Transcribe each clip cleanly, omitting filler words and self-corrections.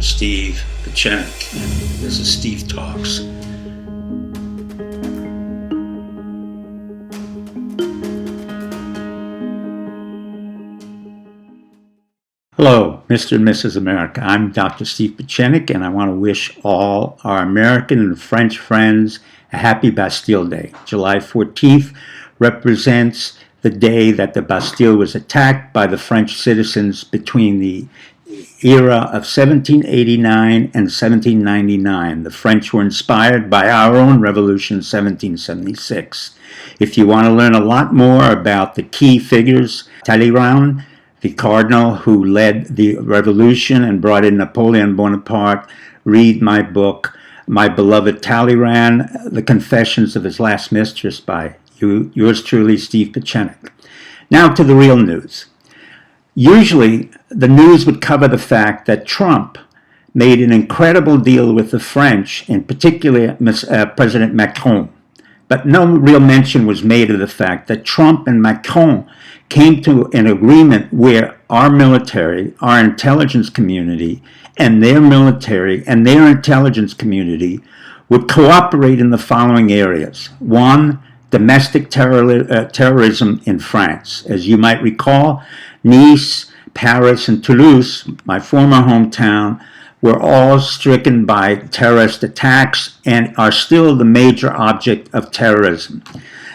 Dr. Steve Pieczenik, and this is Steve Talks. Hello, Mr. and Mrs. America. I'm Dr. Steve Pieczenik, and I want to wish all our American and French friends a happy Bastille Day. July 14th represents the day that the Bastille was attacked by the French citizens between the era of 1789 and 1799. The French were inspired by our own revolution in 1776. If you want to learn a lot more about the key figures, Talleyrand, the cardinal who led the revolution and brought in Napoleon Bonaparte, read my book, My Beloved Talleyrand, The Confessions of His Last Mistress by yours truly, Steve Pieczenik. Now to the real news. Usually, the news would cover the fact that Trump made an incredible deal with the French, in particular President Macron. But no real mention was made of the fact that Trump and Macron came to an agreement where our military, our intelligence community, and their military and their intelligence community would cooperate in the following areas. One, domestic terrorism in France. As you might recall, Nice, Paris, and Toulouse, my former hometown, were all stricken by terrorist attacks and are still the major object of terrorism.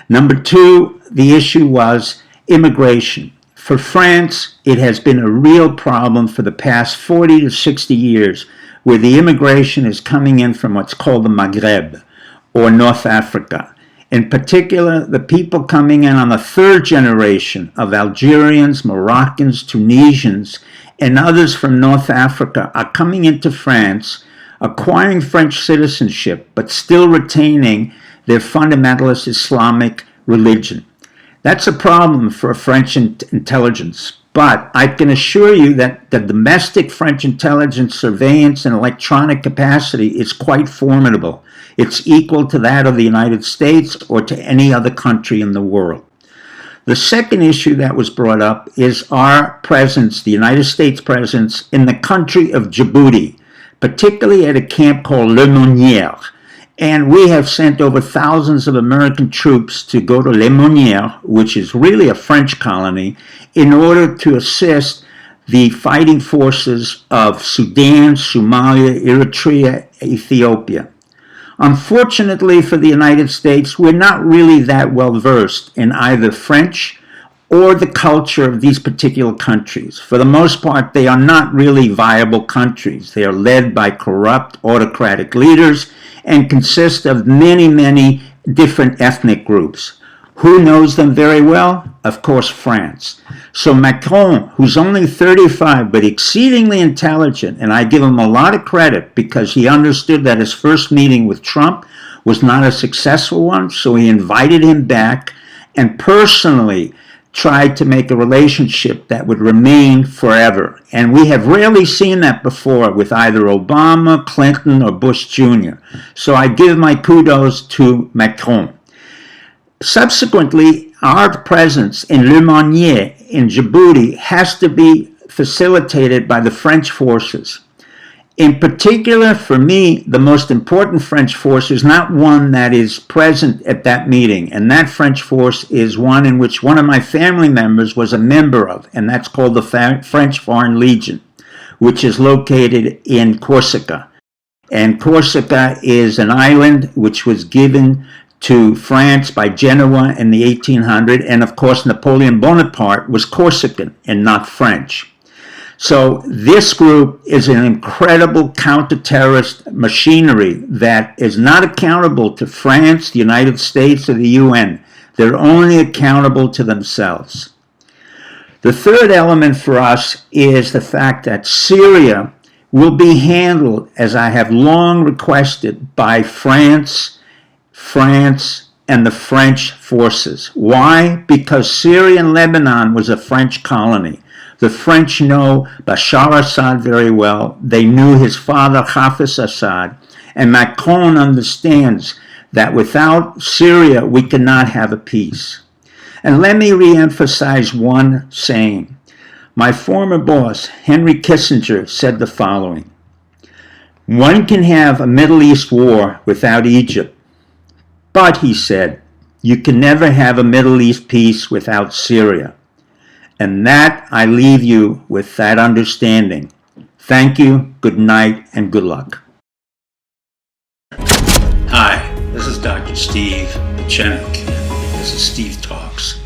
Number two, the issue was immigration. For France, it has been a real problem for the past 40 to 60 years, where the immigration is coming in from what's called the Maghreb, or North Africa. In particular, the people coming in on the third generation of Algerians, Moroccans, Tunisians, and others from North Africa are coming into France, acquiring French citizenship, but still retaining their fundamentalist Islamic religion. That's a problem for French intelligence, but I can assure you that the domestic French intelligence surveillance and electronic capacity is quite formidable. It's equal to that of the United States or to any other country in the world. The second issue that was brought up is our presence, the United States presence, in the country of Djibouti, particularly at a camp called Le Monnier. And we have sent over thousands of American troops to go to Le Monnier, which is really a French colony, in order to assist the fighting forces of Sudan, Somalia, Eritrea, Ethiopia. Unfortunately for the United States, we're not really that well versed in either French or the culture of these particular countries. For the most part, they are not really viable countries. They are led by corrupt, autocratic leaders and consist of many, many different ethnic groups. Who knows them very well? Of course, France. So Macron, who's only 35 but exceedingly intelligent, and I give him a lot of credit because he understood that his first meeting with Trump was not a successful one, so he invited him back and personally tried to make a relationship that would remain forever. And we have rarely seen that before with either Obama, Clinton, or Bush Jr. So I give my kudos to Macron. Subsequently, our presence in Le Monnier in Djibouti has to be facilitated by the French forces. In particular, for me, the most important French force is not one that is present at that meeting, and that French force is one in which one of my family members was a member of, and that's called the French Foreign Legion, which is located in Corsica. And Corsica is an island which was given to France by Genoa in the 1800s, and of course Napoleon Bonaparte was Corsican and not French. So this group is an incredible counter-terrorist machinery that is not accountable to France, the United States, or the UN. They're only accountable to themselves. The third element for us is the fact that Syria will be handled, as I have long requested, by France, and the French forces. Why? Because Syria and Lebanon was a French colony. The French know Bashar Assad very well. They knew his father, Hafiz Assad. And Macron understands that without Syria, we cannot have a peace. And let me reemphasize one saying. My former boss, Henry Kissinger, said the following. One can have a Middle East war without Egypt. But, he said, you can never have a Middle East peace without Syria. And that I leave you with that understanding. Thank you, good night, and good luck. Hi, this is Dr. Steve Pieczenik. This is Steve Talks.